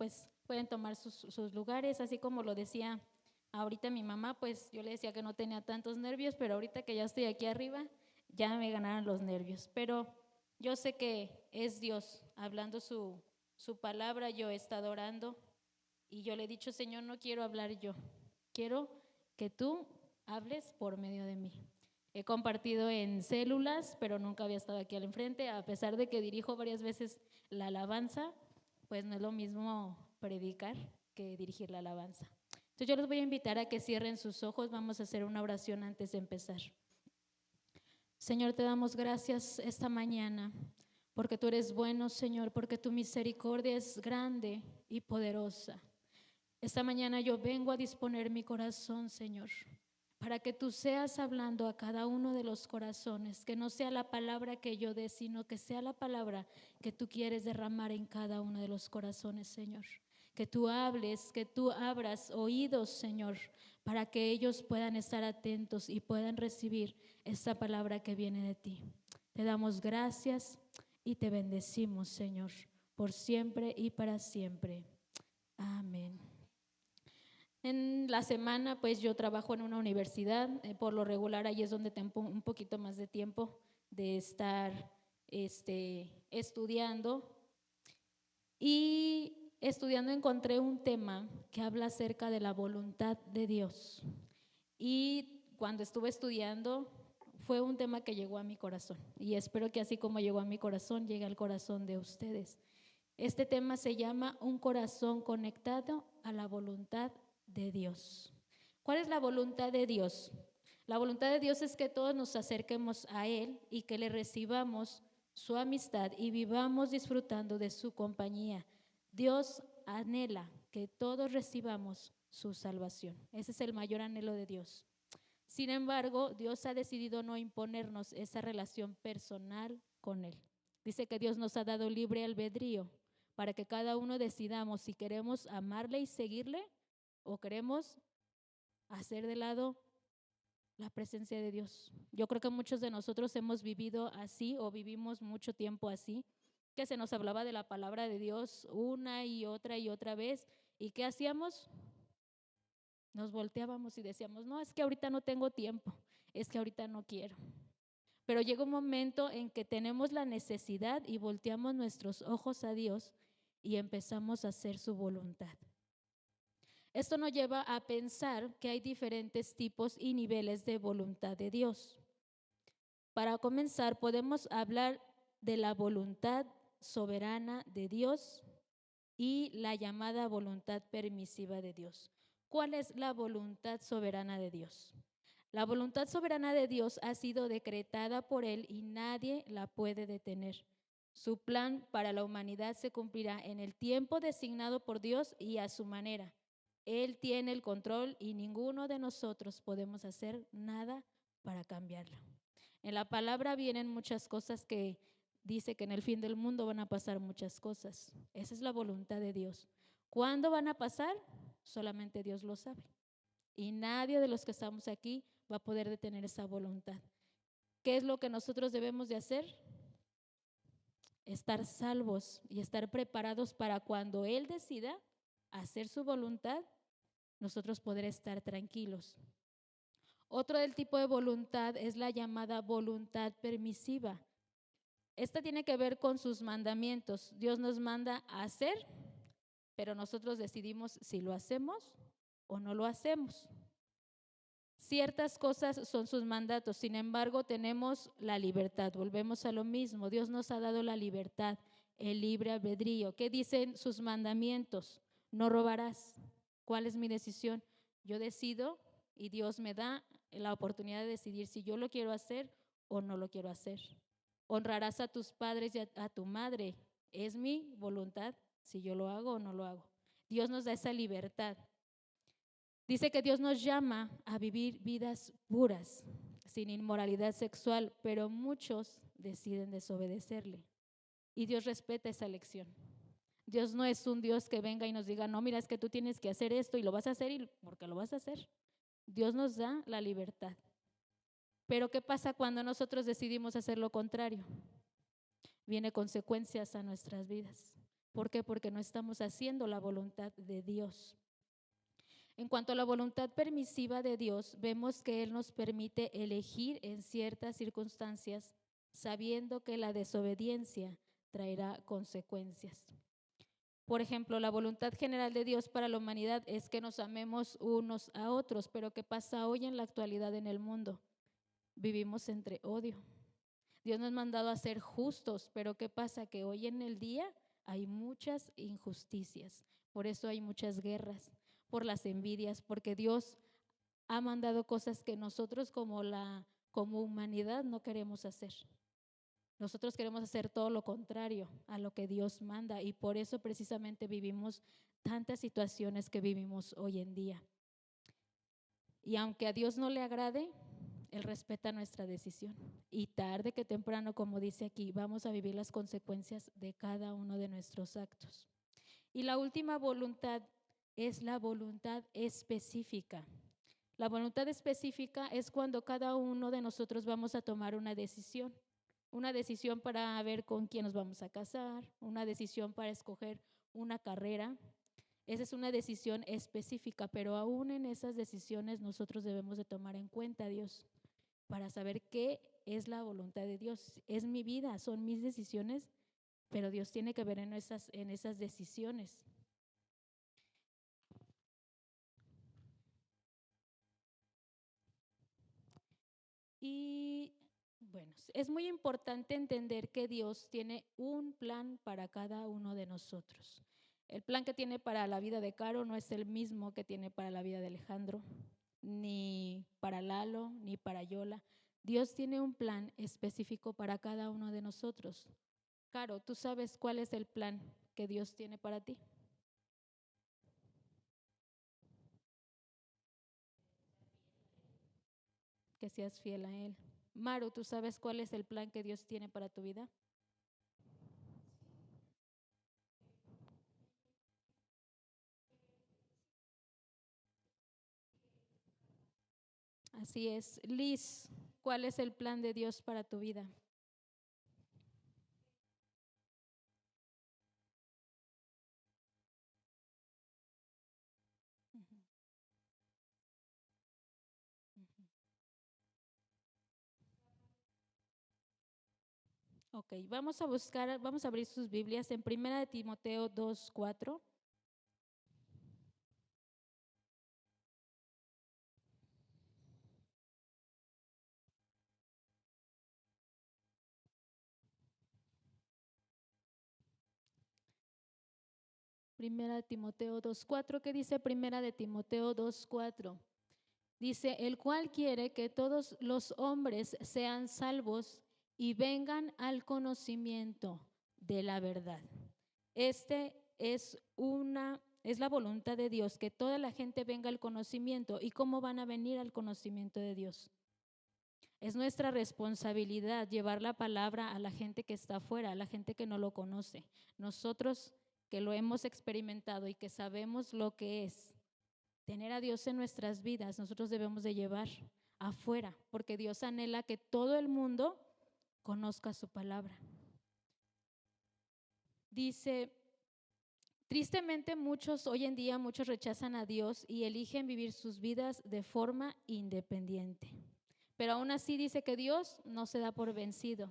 pues pueden tomar sus lugares, así como lo decía ahorita mi mamá, pues yo le decía que no tenía tantos nervios, pero ahorita que ya estoy aquí arriba, ya me ganaron los nervios. Pero yo sé que es Dios hablando su palabra, yo he estado orando y yo le he dicho, Señor, no quiero hablar yo, quiero que tú hables por medio de mí. He compartido en células, pero nunca había estado aquí al enfrente, a pesar de que dirijo varias veces la alabanza, pues no es lo mismo predicar que dirigir la alabanza. Entonces yo les voy a invitar a que cierren sus ojos, vamos a hacer una oración antes de empezar. Señor, te damos gracias esta mañana, porque tú eres bueno, Señor, porque tu misericordia es grande y poderosa. Esta mañana yo vengo a disponer mi corazón, Señor, para que tú seas hablando a cada uno de los corazones, que no sea la palabra que yo dé, sino que sea la palabra que tú quieres derramar en cada uno de los corazones, Señor. Que tú hables, que tú abras oídos, Señor, para que ellos puedan estar atentos y puedan recibir esta palabra que viene de ti. Te damos gracias y te bendecimos, Señor, por siempre y para siempre. Amén. En la semana, pues yo trabajo en una universidad, por lo regular ahí es donde tengo un poquito más de tiempo de estar estudiando. Y estudiando encontré un tema que habla acerca de la voluntad de Dios. Y cuando estuve estudiando, fue un tema que llegó a mi corazón. Y espero que así como llegó a mi corazón, llegue al corazón de ustedes. Este tema se llama un corazón conectado a la voluntad de Dios. ¿Cuál es la voluntad de Dios? La voluntad de Dios es que todos nos acerquemos a Él y que le recibamos su amistad y vivamos disfrutando de su compañía. Dios anhela que todos recibamos su salvación. Ese es el mayor anhelo de Dios. Sin embargo, Dios ha decidido no imponernos esa relación personal con Él. Dice que Dios nos ha dado libre albedrío para que cada uno decidamos si queremos amarle y seguirle o queremos hacer de lado la presencia de Dios. Yo creo que muchos de nosotros hemos vivido así o vivimos mucho tiempo así, que se nos hablaba de la palabra de Dios una y otra vez. ¿Y qué hacíamos? Nos volteábamos y decíamos, no, es que ahorita no tengo tiempo, es que ahorita no quiero. Pero llega un momento en que tenemos la necesidad y volteamos nuestros ojos a Dios y empezamos a hacer su voluntad. Esto nos lleva a pensar que hay diferentes tipos y niveles de voluntad de Dios. Para comenzar, podemos hablar de la voluntad soberana de Dios y la llamada voluntad permisiva de Dios. ¿Cuál es la voluntad soberana de Dios? La voluntad soberana de Dios ha sido decretada por Él y nadie la puede detener. Su plan para la humanidad se cumplirá en el tiempo designado por Dios y a su manera. Él tiene el control y ninguno de nosotros podemos hacer nada para cambiarlo. En la palabra vienen muchas cosas que dice que en el fin del mundo van a pasar muchas cosas. Esa es la voluntad de Dios. ¿Cuándo van a pasar? Solamente Dios lo sabe. Y nadie de los que estamos aquí va a poder detener esa voluntad. ¿Qué es lo que nosotros debemos de hacer? Estar salvos y estar preparados para cuando Él decida hacer su voluntad, nosotros poder estar tranquilos. Otro del tipo de voluntad es la llamada voluntad permisiva. Esta tiene que ver con sus mandamientos. Dios nos manda a hacer, pero nosotros decidimos si lo hacemos o no lo hacemos. Ciertas cosas son sus mandatos, sin embargo tenemos la libertad. Volvemos a lo mismo, Dios nos ha dado la libertad, el libre albedrío. ¿Qué dicen sus mandamientos? No robarás. ¿Cuál es mi decisión? Yo decido y Dios me da la oportunidad de decidir si yo lo quiero hacer o no lo quiero hacer. Honrarás a tus padres y a tu madre. Es mi voluntad si yo lo hago o no lo hago. Dios nos da esa libertad. Dice que Dios nos llama a vivir vidas puras, sin inmoralidad sexual, pero muchos deciden desobedecerle. Y Dios respeta esa elección. Dios no es un Dios que venga y nos diga, no, mira, es que tú tienes que hacer esto y lo vas a hacer y porque lo vas a hacer. Dios nos da la libertad. Pero ¿qué pasa cuando nosotros decidimos hacer lo contrario? Viene consecuencias a nuestras vidas. ¿Por qué? Porque no estamos haciendo la voluntad de Dios. En cuanto a la voluntad permisiva de Dios, vemos que Él nos permite elegir en ciertas circunstancias, sabiendo que la desobediencia traerá consecuencias. Por ejemplo, la voluntad general de Dios para la humanidad es que nos amemos unos a otros, pero ¿qué pasa hoy en la actualidad en el mundo? Vivimos entre odio. Dios nos ha mandado a ser justos, pero ¿qué pasa? Que hoy en el día hay muchas injusticias, por eso hay muchas guerras, por las envidias, porque Dios ha mandado cosas que nosotros como humanidad no queremos hacer. Nosotros queremos hacer todo lo contrario a lo que Dios manda y por eso precisamente vivimos tantas situaciones que vivimos hoy en día. Y aunque a Dios no le agrade, Él respeta nuestra decisión. Y tarde que temprano, como dice aquí, vamos a vivir las consecuencias de cada uno de nuestros actos. Y la última voluntad es la voluntad específica. La voluntad específica es cuando cada uno de nosotros vamos a tomar una decisión para ver con quién nos vamos a casar, una decisión para escoger una carrera. Esa es una decisión específica, pero aún en esas decisiones nosotros debemos de tomar en cuenta a Dios para saber qué es la voluntad de Dios. Es mi vida, son mis decisiones, pero Dios tiene que ver en esas decisiones. Y bueno, es muy importante entender que Dios tiene un plan para cada uno de nosotros. El plan que tiene para la vida de Caro no es el mismo que tiene para la vida de Alejandro, ni para Lalo, ni para Yola. Dios tiene un plan específico para cada uno de nosotros. Caro, ¿tú sabes cuál es el plan que Dios tiene para ti? Que seas fiel a Él. Maru, ¿tú sabes cuál es el plan que Dios tiene para tu vida? Así es. Liz, ¿cuál es el plan de Dios para tu vida? Ujú, ujú. Ok, vamos a abrir sus Biblias en Primera de Timoteo 2:4. Primera de Timoteo 2:4, ¿qué dice Primera de Timoteo 2:4? Dice, el cual quiere que todos los hombres sean salvos y vengan al conocimiento de la verdad. Este es la voluntad de Dios, que toda la gente venga al conocimiento. ¿Y cómo van a venir al conocimiento de Dios? Es nuestra responsabilidad llevar la palabra a la gente que está afuera, a la gente que no lo conoce. Nosotros que lo hemos experimentado y que sabemos lo que es tener a Dios en nuestras vidas, nosotros debemos de llevar afuera, porque Dios anhela que todo el mundo conozca su palabra. Dice, tristemente muchos rechazan a Dios y eligen vivir sus vidas de forma independiente. Pero aún así dice que Dios no se da por vencido.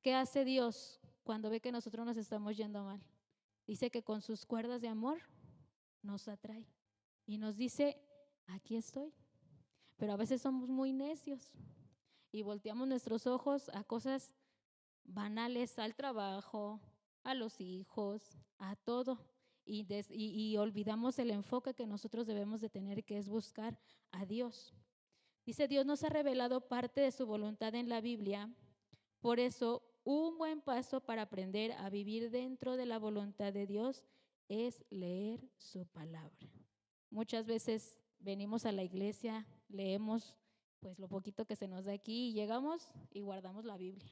¿Qué hace Dios cuando ve que nosotros nos estamos yendo mal? Dice que con sus cuerdas de amor nos atrae y nos dice, aquí estoy. Pero a veces somos muy necios y volteamos nuestros ojos a cosas banales, al trabajo, a los hijos, a todo. Y olvidamos el enfoque que nosotros debemos de tener, que es buscar a Dios. Dice, Dios nos ha revelado parte de su voluntad en la Biblia. Por eso, un buen paso para aprender a vivir dentro de la voluntad de Dios es leer su palabra. Muchas veces venimos a la iglesia, leemos pues lo poquito que se nos da aquí y llegamos y guardamos la Biblia.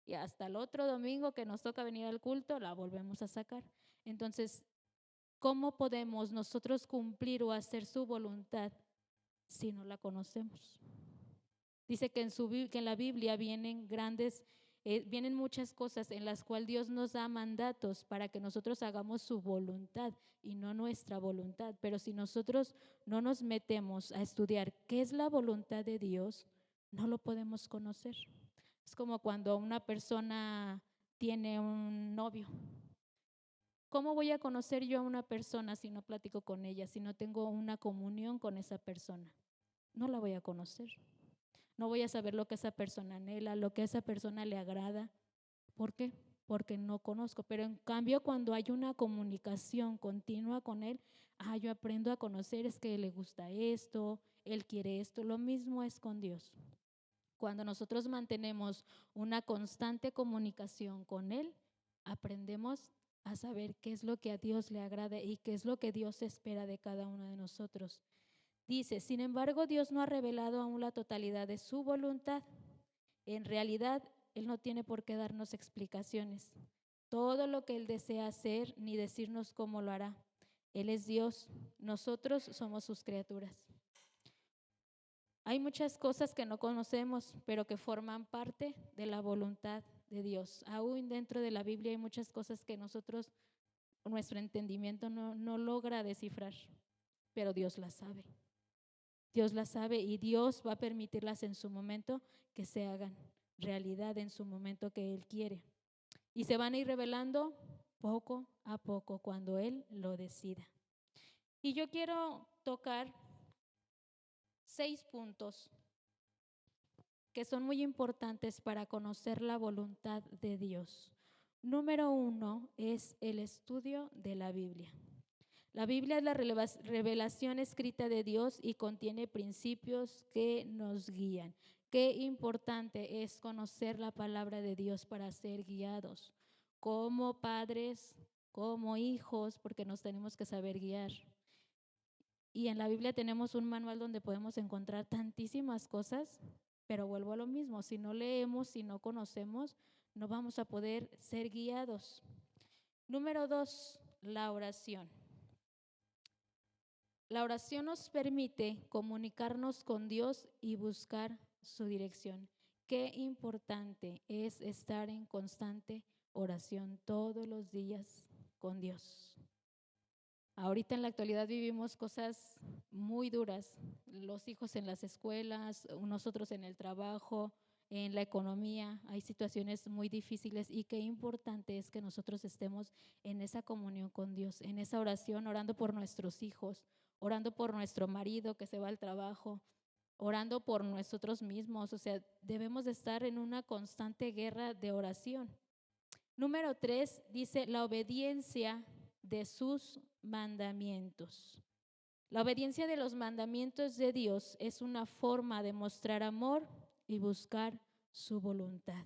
Y hasta el otro domingo que nos toca venir al culto, la volvemos a sacar. Entonces, ¿cómo podemos nosotros cumplir o hacer su voluntad si no la conocemos? Dice que en la Biblia vienen grandes vienen muchas cosas en las cuales Dios nos da mandatos para que nosotros hagamos su voluntad y no nuestra voluntad. Pero si nosotros no nos metemos a estudiar qué es la voluntad de Dios, no lo podemos conocer. Es como cuando una persona tiene un novio. ¿Cómo voy a conocer yo a una persona si no platico con ella, si no tengo una comunión con esa persona? No la voy a conocer. No voy a saber lo que esa persona anhela, lo que a esa persona le agrada. ¿Por qué? Porque no conozco. Pero en cambio, cuando hay una comunicación continua con él, yo aprendo a conocer, es que le gusta esto, él quiere esto. Lo mismo es con Dios. Cuando nosotros mantenemos una constante comunicación con Él, aprendemos a saber qué es lo que a Dios le agrada y qué es lo que Dios espera de cada uno de nosotros. Dice, sin embargo, Dios no ha revelado aún la totalidad de su voluntad. En realidad, Él no tiene por qué darnos explicaciones. Todo lo que Él desea hacer, ni decirnos cómo lo hará. Él es Dios, nosotros somos sus criaturas. Hay muchas cosas que no conocemos, pero que forman parte de la voluntad de Dios. Aún dentro de la Biblia hay muchas cosas que nuestro entendimiento no logra descifrar, pero Dios las sabe. Dios las sabe y Dios va a permitirlas en su momento que se hagan realidad en su momento que Él quiere. Y se van a ir revelando poco a poco cuando Él lo decida. Y yo quiero tocar 6 puntos que son muy importantes para conocer la voluntad de Dios. Número 1 es el estudio de la Biblia. La Biblia es la revelación escrita de Dios y contiene principios que nos guían. Qué importante es conocer la palabra de Dios para ser guiados como padres, como hijos, porque nos tenemos que saber guiar. Y en la Biblia tenemos un manual donde podemos encontrar tantísimas cosas, pero vuelvo a lo mismo, si no leemos, si no conocemos, no vamos a poder ser guiados. Número 2, la oración. La oración nos permite comunicarnos con Dios y buscar su dirección. Qué importante es estar en constante oración todos los días con Dios. Ahorita en la actualidad vivimos cosas muy duras, los hijos en las escuelas, nosotros en el trabajo, en la economía, hay situaciones muy difíciles y qué importante es que nosotros estemos en esa comunión con Dios, en esa oración, orando por nuestros hijos, orando por nuestro marido que se va al trabajo, orando por nosotros mismos, o sea, debemos de estar en una constante guerra de oración. Número 3 dice la obediencia de sus mandamientos. La obediencia de los mandamientos de Dios es una forma de mostrar amor y buscar su voluntad.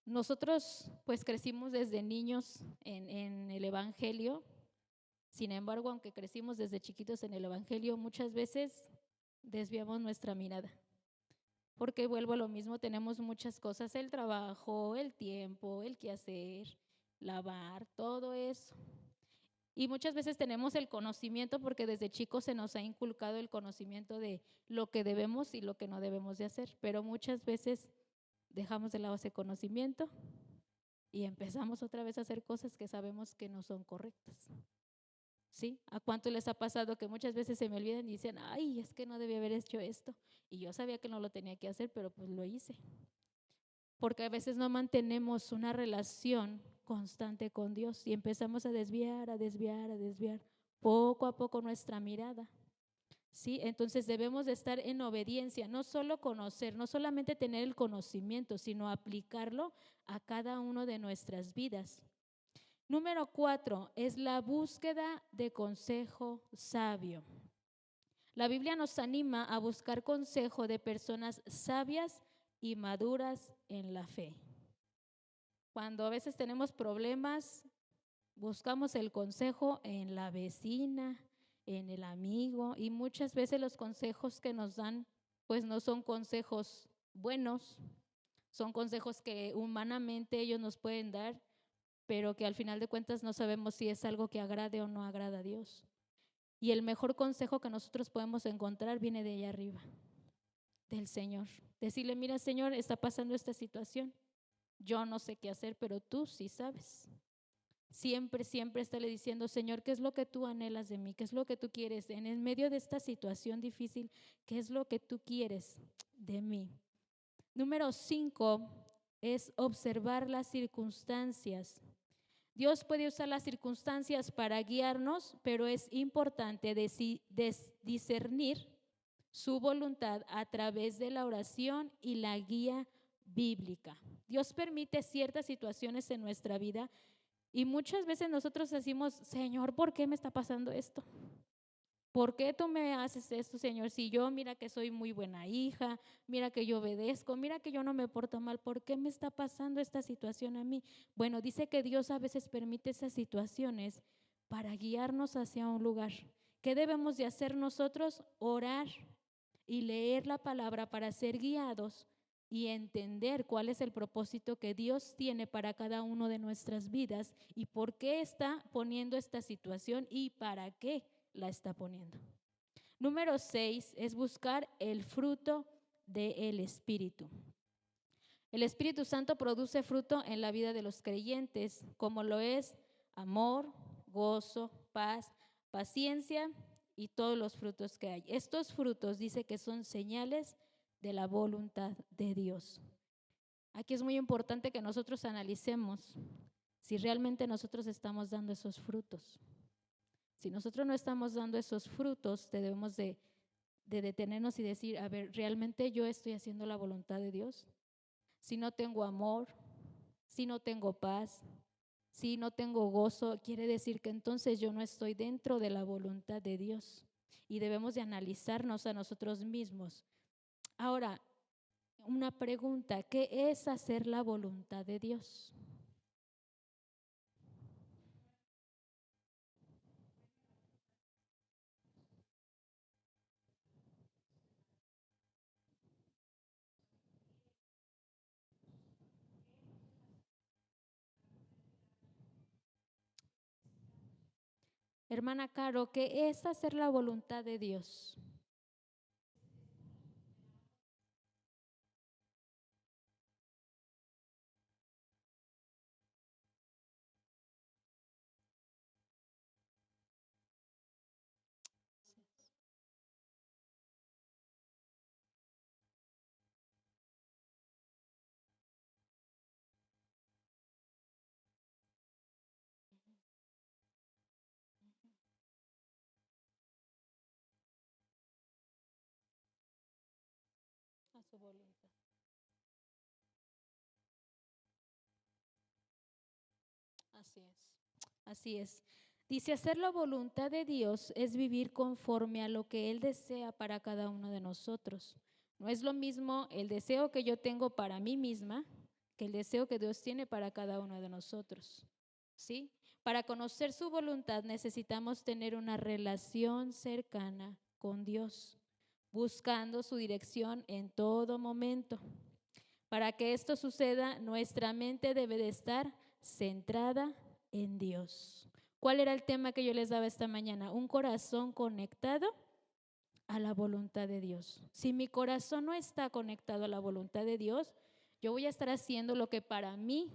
Nosotros pues crecimos desde niños en el Evangelio. Sin embargo, aunque crecimos desde chiquitos en el Evangelio, muchas veces desviamos nuestra mirada. Porque vuelvo a lo mismo, tenemos muchas cosas, el trabajo, el tiempo, el quehacer, lavar, todo eso. Y muchas veces tenemos el conocimiento porque desde chicos se nos ha inculcado el conocimiento de lo que debemos y lo que no debemos de hacer, pero muchas veces dejamos de lado ese conocimiento y empezamos otra vez a hacer cosas que sabemos que no son correctas. ¿Sí? ¿A cuánto les ha pasado que muchas veces se me olvidan y dicen, ay, es que no debía haber hecho esto? Y yo sabía que no lo tenía que hacer, pero pues lo hice. Porque a veces no mantenemos una relación constante con Dios y empezamos a desviar, poco a poco nuestra mirada. ¿Sí? Entonces debemos de estar en obediencia, no solo conocer, no solamente tener el conocimiento, sino aplicarlo a cada uno de nuestras vidas. Número 4 es la búsqueda de consejo sabio. La Biblia nos anima a buscar consejo de personas sabias y maduras en la fe. Cuando a veces tenemos problemas, buscamos el consejo en la vecina, en el amigo, y muchas veces los consejos que nos dan, pues no son consejos buenos, son consejos que humanamente ellos nos pueden dar, pero que al final de cuentas no sabemos si es algo que agrade o no agrada a Dios. Y el mejor consejo que nosotros podemos encontrar viene de allá arriba, del Señor. Decirle, mira, Señor, está pasando esta situación. Yo no sé qué hacer, pero tú sí sabes. Siempre, siempre estarle diciendo, Señor, ¿qué es lo que tú anhelas de mí? ¿Qué es lo que tú quieres? En el medio de esta situación difícil, ¿qué es lo que tú quieres de mí? Número 5 es observar las circunstancias. Dios puede usar las circunstancias para guiarnos, pero es importante discernir su voluntad a través de la oración y la guía bíblica. Dios permite ciertas situaciones en nuestra vida y muchas veces nosotros decimos, Señor, ¿por qué me está pasando esto? ¿Por qué tú me haces esto, Señor? Si yo, mira que soy muy buena hija, mira que yo obedezco, mira que yo no me porto mal, ¿por qué me está pasando esta situación a mí? Bueno, dice que Dios a veces permite esas situaciones para guiarnos hacia un lugar. ¿Qué debemos de hacer nosotros? Orar y leer la palabra para ser guiados y entender cuál es el propósito que Dios tiene para cada uno de nuestras vidas y por qué está poniendo esta situación y para qué la está poniendo. Número 6 es buscar el fruto del Espíritu. El Espíritu Santo produce fruto en la vida de los creyentes, como lo es amor, gozo, paz, paciencia y todos los frutos que hay. Estos frutos dice que son señales de la voluntad de Dios. Aquí es muy importante que nosotros analicemos si realmente nosotros estamos dando esos frutos. Si nosotros no estamos dando esos frutos, debemos de detenernos y decir, a ver, ¿realmente yo estoy haciendo la voluntad de Dios? Si no tengo amor, si no tengo paz, si no tengo gozo, quiere decir que entonces yo no estoy dentro de la voluntad de Dios. Y debemos de analizarnos a nosotros mismos. Ahora, una pregunta, ¿qué es hacer la voluntad de Dios? Hermana Caro, ¿qué es hacer la voluntad de Dios? A su voluntad. Así es. Así es. Dice, hacer la voluntad de Dios es vivir conforme a lo que Él desea para cada uno de nosotros. No es lo mismo el deseo que yo tengo para mí misma que el deseo que Dios tiene para cada uno de nosotros. ¿Sí? Para conocer su voluntad necesitamos tener una relación cercana con Dios, buscando su dirección en todo momento. Para que esto suceda, nuestra mente debe de estar centrada en Dios. ¿Cuál era el tema que yo les daba esta mañana? Un corazón conectado a la voluntad de Dios. Si mi corazón no está conectado a la voluntad de Dios, yo voy a estar haciendo lo que para mí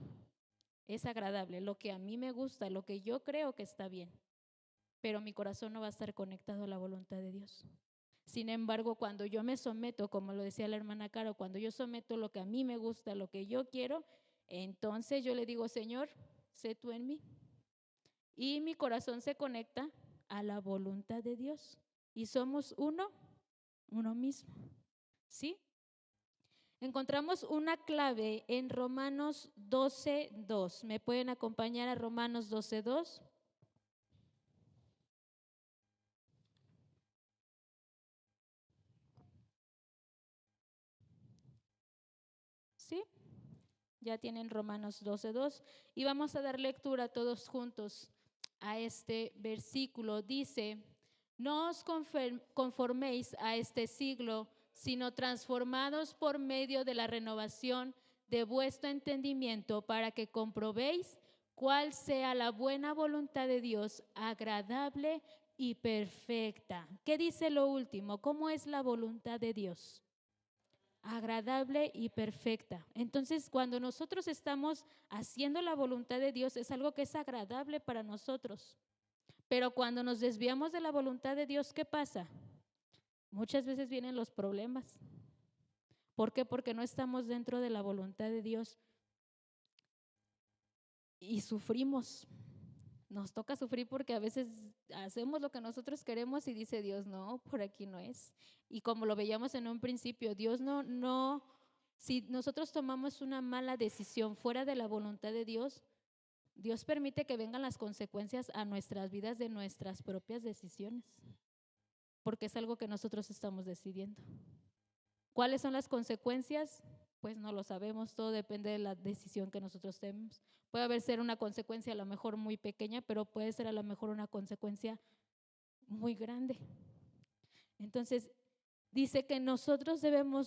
es agradable, lo que a mí me gusta, lo que yo creo que está bien, pero mi corazón no va a estar conectado a la voluntad de Dios. Sin embargo, cuando yo me someto, como lo decía la hermana Caro, cuando yo someto lo que a mí me gusta, lo que yo quiero, entonces yo le digo, Señor, sé tú en mí. Y mi corazón se conecta a la voluntad de Dios. Y somos uno mismo. ¿Sí? Encontramos una clave en Romanos 12:2. ¿Me pueden acompañar a Romanos 12:2? ¿Sí? Ya tienen Romanos 12:2 y vamos a dar lectura todos juntos a este versículo. Dice, no os conforméis a este siglo, sino transformados por medio de la renovación de vuestro entendimiento para que comprobéis cuál sea la buena voluntad de Dios, agradable y perfecta. ¿Qué dice lo último? ¿Cómo es la voluntad de Dios? agradable y perfecta. Entonces, cuando nosotros estamos haciendo la voluntad de Dios, es algo que es agradable para nosotros. Pero cuando nos desviamos de la voluntad de Dios, ¿qué pasa? Muchas veces vienen los problemas. ¿Por qué? Porque no estamos dentro de la voluntad de Dios y sufrimos. Nos toca sufrir porque a veces hacemos lo que nosotros queremos y dice Dios, no, por aquí no es. Y como lo veíamos en un principio, Dios si nosotros tomamos una mala decisión fuera de la voluntad de Dios, Dios permite que vengan las consecuencias a nuestras vidas de nuestras propias decisiones, porque es algo que nosotros estamos decidiendo. ¿Cuáles son las consecuencias? Pues no lo sabemos, todo depende de la decisión que nosotros tenemos. Puede haber ser una consecuencia a lo mejor muy pequeña, pero puede ser a lo mejor una consecuencia muy grande. Entonces, dice que nosotros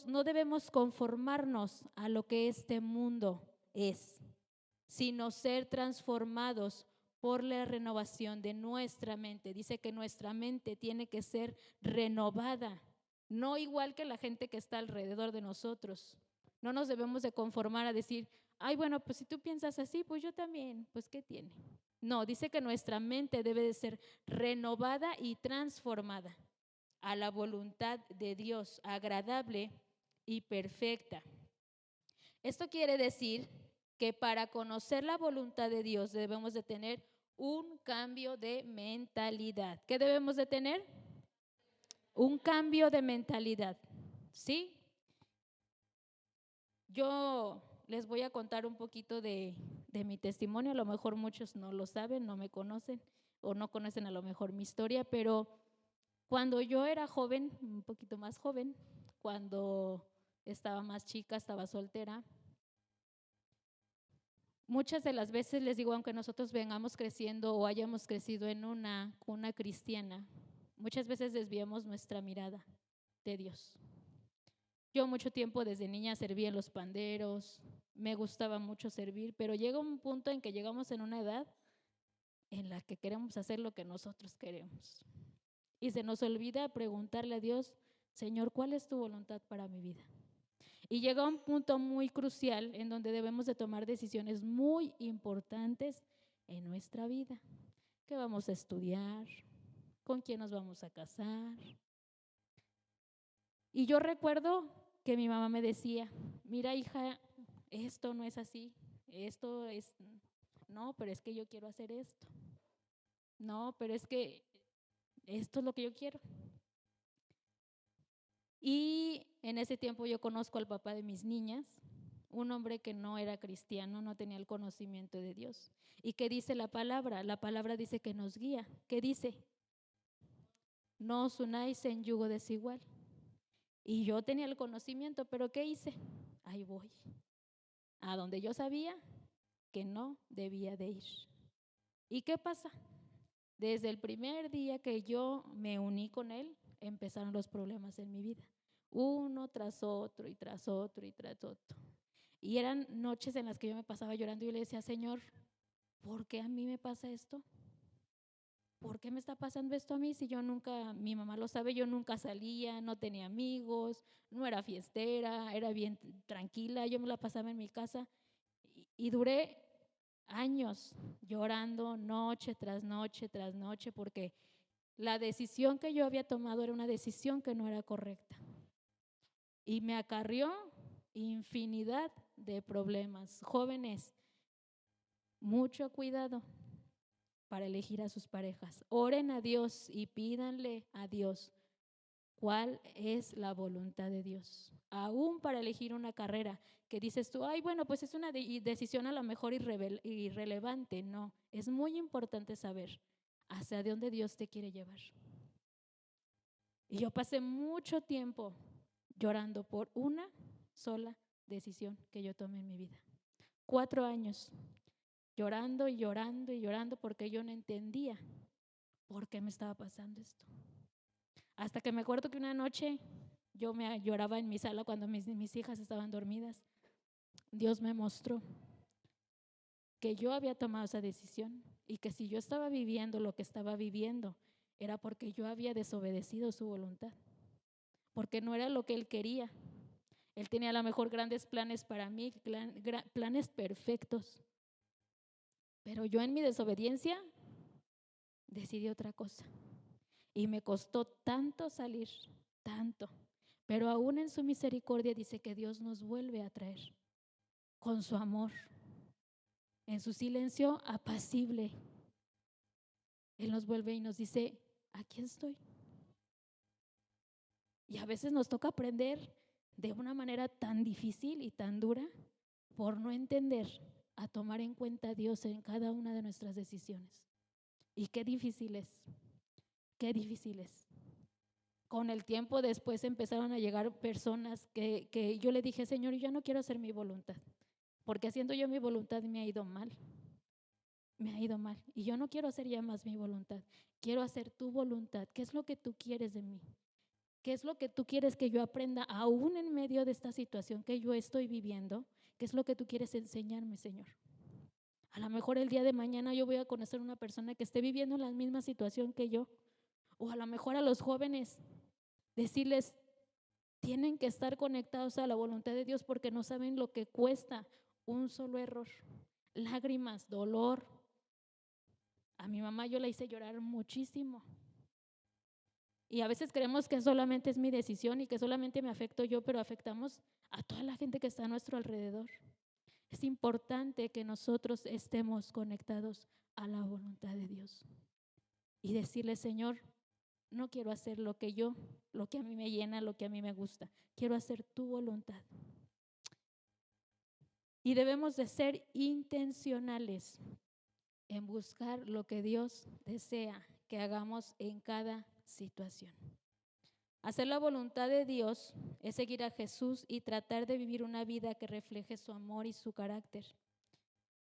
no debemos conformarnos a lo que este mundo es, sino ser transformados por la renovación de nuestra mente. Dice que nuestra mente tiene que ser renovada, no igual que la gente que está alrededor de nosotros. No nos debemos de conformar a decir, ay, bueno, pues si tú piensas así, pues yo también, pues ¿qué tiene? No, dice que nuestra mente debe de ser renovada y transformada a la voluntad de Dios, agradable y perfecta. Esto quiere decir que para conocer la voluntad de Dios debemos de tener un cambio de mentalidad. ¿Qué debemos de tener? Un cambio de mentalidad, ¿sí? Yo les voy a contar un poquito de mi testimonio. A lo mejor muchos no lo saben, no me conocen o no conocen a lo mejor mi historia, pero cuando yo era joven, un poquito más joven, cuando estaba más chica, estaba soltera, muchas de las veces les digo, aunque nosotros vengamos creciendo o hayamos crecido en una cuna cristiana, muchas veces desviamos nuestra mirada de Dios. Yo mucho tiempo desde niña serví en los panderos, me gustaba mucho servir, pero llega un punto en que llegamos en una edad en la que queremos hacer lo que nosotros queremos. Y se nos olvida preguntarle a Dios, Señor, ¿cuál es tu voluntad para mi vida? Y llega un punto muy crucial en donde debemos de tomar decisiones muy importantes en nuestra vida. ¿Qué vamos a estudiar? ¿Con quién nos vamos a casar? Y yo recuerdo que mi mamá me decía, mira hija, esto no es así, esto es, no, pero es que yo quiero hacer esto. No, pero es que esto es lo que yo quiero. Y en ese tiempo yo conozco al papá de mis niñas, un hombre que no era cristiano, no tenía el conocimiento de Dios. ¿Y qué dice la palabra? La palabra dice que nos guía. ¿Qué dice? No os unáis en yugo desigual. Y yo tenía el conocimiento, pero ¿qué hice? Ahí voy. A donde yo sabía que no debía de ir. ¿Y qué pasa? Desde el primer día que yo me uní con él, empezaron los problemas en mi vida. Uno tras otro y tras otro y tras otro. Y eran noches en las que yo me pasaba llorando y yo le decía, Señor, ¿por qué a mí me pasa esto? ¿Por qué me está pasando esto a mí si yo nunca, mi mamá lo sabe, yo nunca salía, no tenía amigos, no era fiestera, era bien tranquila, yo me la pasaba en mi casa y duré años llorando noche tras noche tras noche porque la decisión que yo había tomado era una decisión que no era correcta y me acarrió infinidad de problemas. Jóvenes, mucho cuidado para elegir a sus parejas. Oren a Dios y pídanle a Dios cuál es la voluntad de Dios. Aún para elegir una carrera que dices tú, ay, bueno, pues es una decisión a lo mejor irrelevante. No, es muy importante saber hacia dónde Dios te quiere llevar. Y yo pasé mucho tiempo llorando por una sola decisión que yo tomé en mi vida. 4 años llorando y llorando y llorando porque yo no entendía por qué me estaba pasando esto. Hasta que me acuerdo que una noche yo me lloraba en mi sala cuando mis hijas estaban dormidas. Dios me mostró que yo había tomado esa decisión y que si yo estaba viviendo lo que estaba viviendo era porque yo había desobedecido su voluntad, porque no era lo que Él quería. Él tenía a lo mejor grandes planes para mí, planes perfectos. Pero yo en mi desobediencia decidí otra cosa. Y me costó tanto salir, tanto. Pero aún en su misericordia dice que Dios nos vuelve a traer con su amor, en su silencio apacible. Él nos vuelve y nos dice, aquí estoy. Y a veces nos toca aprender de una manera tan difícil y tan dura por no entender a tomar en cuenta a Dios en cada una de nuestras decisiones. Y qué difícil es, qué difícil es. Con el tiempo después empezaron a llegar personas que yo le dije, Señor, yo no quiero hacer mi voluntad, porque haciendo yo mi voluntad me ha ido mal. Me ha ido mal y yo no quiero hacer ya más mi voluntad, quiero hacer tu voluntad. ¿Qué es lo que tú quieres de mí? ¿Qué es lo que tú quieres que yo aprenda aún en medio de esta situación que yo estoy viviendo? ¿Qué es lo que tú quieres enseñarme, Señor? A lo mejor el día de mañana yo voy a conocer una persona que esté viviendo la misma situación que yo, o a lo mejor a los jóvenes decirles, tienen que estar conectados a la voluntad de Dios porque no saben lo que cuesta un solo error, lágrimas, dolor. A mi mamá yo la hice llorar muchísimo. Y a veces creemos que solamente es mi decisión y que solamente me afecto yo, pero afectamos a toda la gente que está a nuestro alrededor. Es importante que nosotros estemos conectados a la voluntad de Dios y decirle, Señor, no quiero hacer lo que a mí me llena, lo que a mí me gusta. Quiero hacer tu voluntad. Y debemos de ser intencionales en buscar lo que Dios desea que hagamos en cada situación. Hacer la voluntad de Dios es seguir a Jesús y tratar de vivir una vida que refleje su amor y su carácter.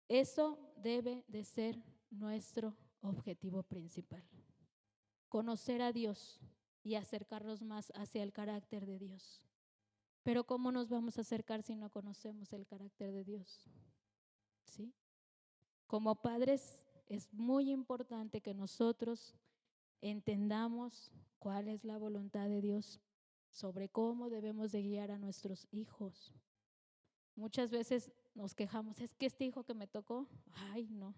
Eso debe de ser nuestro objetivo principal. Conocer a Dios y acercarnos más hacia el carácter de Dios. Pero ¿cómo nos vamos a acercar si no conocemos el carácter de Dios? ¿Sí? Como padres es muy importante que nosotros entendamos cuál es la voluntad de Dios sobre cómo debemos de guiar a nuestros hijos. Muchas veces nos quejamos, es que este hijo que me tocó, ay no.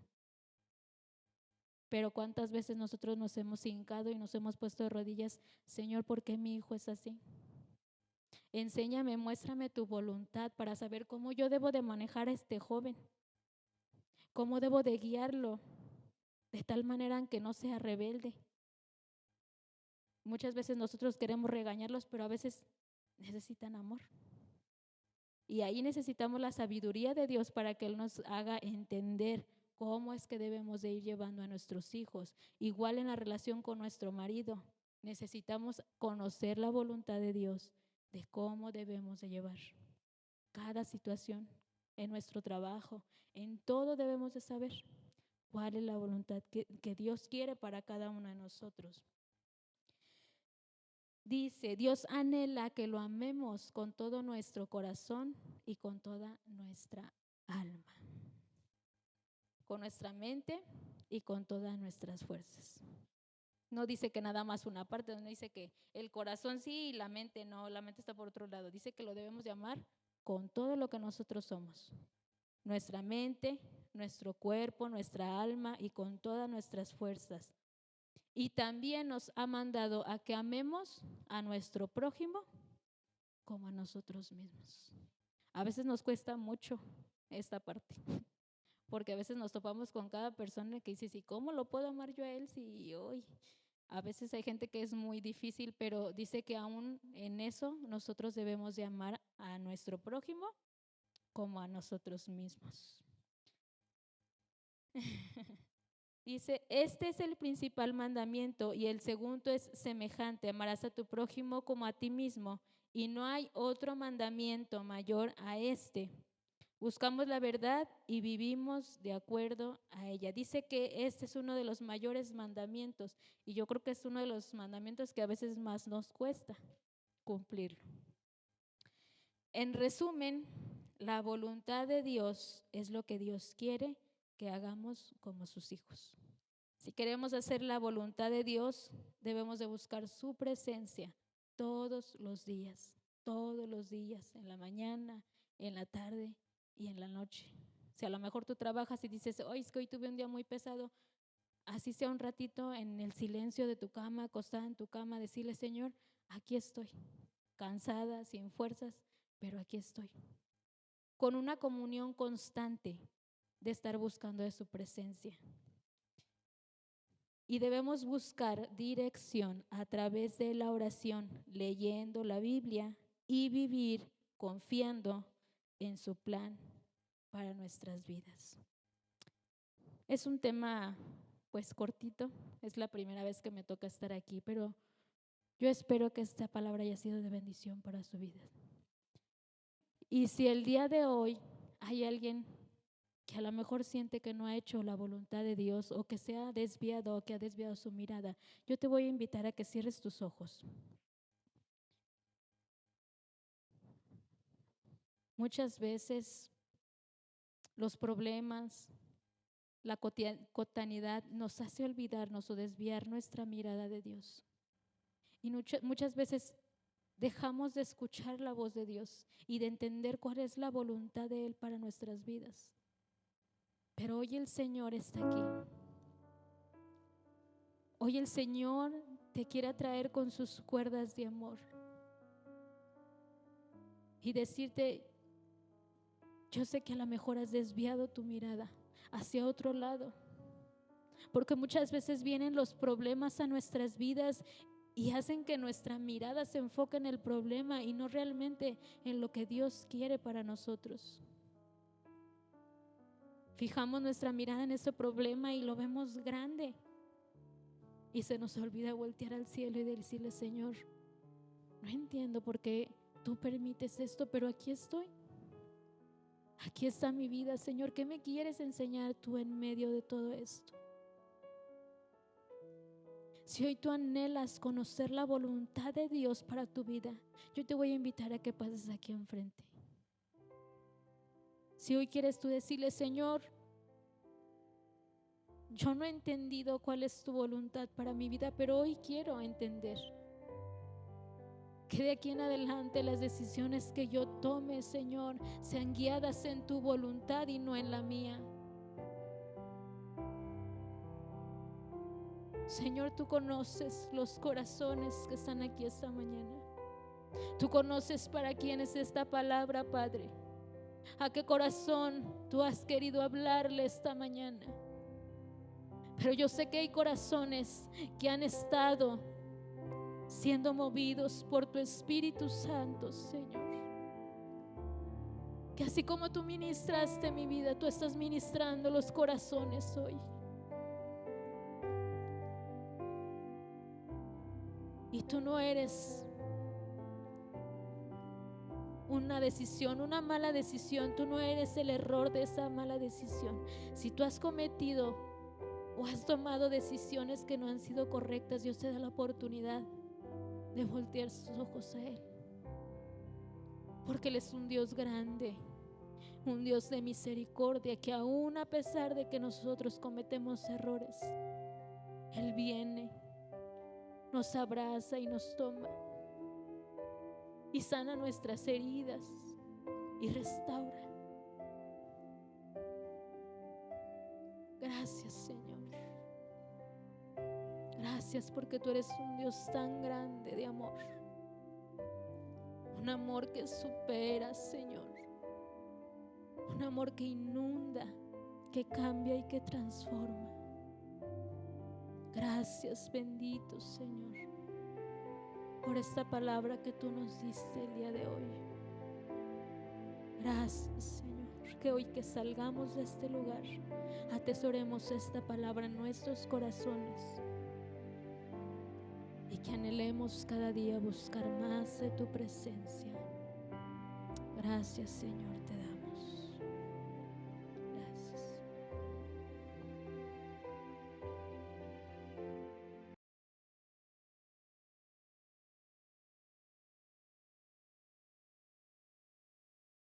Pero cuántas veces nosotros nos hemos hincado y nos hemos puesto de rodillas, Señor, ¿por qué mi hijo es así? Enséñame, muéstrame tu voluntad para saber cómo yo debo de manejar a este joven, cómo debo de guiarlo de tal manera en que no sea rebelde. Muchas veces nosotros queremos regañarlos, pero a veces necesitan amor. Y ahí necesitamos la sabiduría de Dios para que Él nos haga entender cómo es que debemos de ir llevando a nuestros hijos. Igual en la relación con nuestro marido, necesitamos conocer la voluntad de Dios de cómo debemos de llevar cada situación en nuestro trabajo. En todo debemos de saber cuál es la voluntad que Dios quiere para cada uno de nosotros. Dice, Dios anhela que lo amemos con todo nuestro corazón y con toda nuestra alma, con nuestra mente y con todas nuestras fuerzas. No dice que nada más una parte, no dice que el corazón sí y la mente no, la mente está por otro lado. Dice que lo debemos de amar con todo lo que nosotros somos, nuestra mente, nuestro cuerpo, nuestra alma y con todas nuestras fuerzas. Y también nos ha mandado a que amemos a nuestro prójimo como a nosotros mismos. A veces nos cuesta mucho esta parte, porque a veces nos topamos con cada persona que dice, ¿y cómo lo puedo amar yo a él si hoy? A veces hay gente que es muy difícil, pero dice que aún en eso nosotros debemos de amar a nuestro prójimo como a nosotros mismos. Dice, este es el principal mandamiento y el segundo es semejante, amarás a tu prójimo como a ti mismo y no hay otro mandamiento mayor a este. Buscamos la verdad y vivimos de acuerdo a ella. Dice que este es uno de los mayores mandamientos y yo creo que es uno de los mandamientos que a veces más nos cuesta cumplirlo. En resumen, la voluntad de Dios es lo que Dios quiere que hagamos como sus hijos. Si queremos hacer la voluntad de Dios, debemos de buscar su presencia todos los días, todos los días, en la mañana, en la tarde y en la noche. Si a lo mejor tú trabajas y dices, hoy es que hoy tuve un día muy pesado, así sea un ratito en el silencio de tu cama, acostada en tu cama, decirle, Señor, aquí estoy, cansada, sin fuerzas, pero aquí estoy. Con una comunión constante de estar buscando de su presencia. Y debemos buscar dirección a través de la oración, leyendo la Biblia y vivir confiando en su plan para nuestras vidas. Es un tema pues cortito, es la primera vez que me toca estar aquí, pero yo espero que esta palabra haya sido de bendición para su vida. Y si el día de hoy hay alguien que a lo mejor siente que no ha hecho la voluntad de Dios o que se ha desviado o que ha desviado su mirada, yo te voy a invitar a que cierres tus ojos. Muchas veces los problemas, la cotidianidad nos hace olvidarnos o desviar nuestra mirada de Dios. Y muchas veces dejamos de escuchar la voz de Dios y de entender cuál es la voluntad de Él para nuestras vidas. Pero hoy el Señor está aquí. Hoy el Señor te quiere atraer con sus cuerdas de amor y decirte, yo sé que a lo mejor has desviado tu mirada hacia otro lado, porque muchas veces vienen los problemas a nuestras vidas y hacen que nuestra mirada se enfoque en el problema y no realmente en lo que Dios quiere para nosotros. Fijamos nuestra mirada en ese problema y lo vemos grande. Y se nos olvida voltear al cielo y decirle, Señor, no entiendo por qué tú permites esto, pero aquí estoy. Aquí está mi vida, Señor. ¿Qué me quieres enseñar tú en medio de todo esto? Si hoy tú anhelas conocer la voluntad de Dios para tu vida, yo te voy a invitar a que pases aquí enfrente. Si hoy quieres tú decirle, Señor, yo no he entendido cuál es tu voluntad para mi vida, pero hoy quiero entender. Que de aquí en adelante las decisiones que yo tome, Señor, sean guiadas en tu voluntad y no en la mía. Señor, tú conoces los corazones que están aquí esta mañana. Tú conoces para quién es esta palabra, Padre. ¿A qué corazón tú has querido hablarle esta mañana? Pero yo sé que hay corazones que han estado siendo movidos por tu Espíritu Santo, Señor. Que así como tú ministraste mi vida, tú estás ministrando los corazones hoy. Y tú no eres una decisión, una mala decisión. Tú no eres el error de esa mala decisión. Si tú has cometido o has tomado decisiones que no han sido correctas, Dios te da la oportunidad de voltear sus ojos a Él. Porque Él es un Dios grande, un Dios de misericordia, que aún a pesar de que nosotros cometemos errores, Él viene, nos abraza y nos toma y sana nuestras heridas y restaura. Gracias, Señor. Gracias porque tú eres un Dios tan grande de amor. Un amor que supera, Señor. Un amor que inunda, que cambia y que transforma. Gracias, bendito Señor, por esta palabra que tú nos diste el día de hoy. Gracias, Señor, que hoy que salgamos de este lugar, atesoremos esta palabra en nuestros corazones y que anhelemos cada día buscar más de tu presencia. Gracias, Señor, te damos.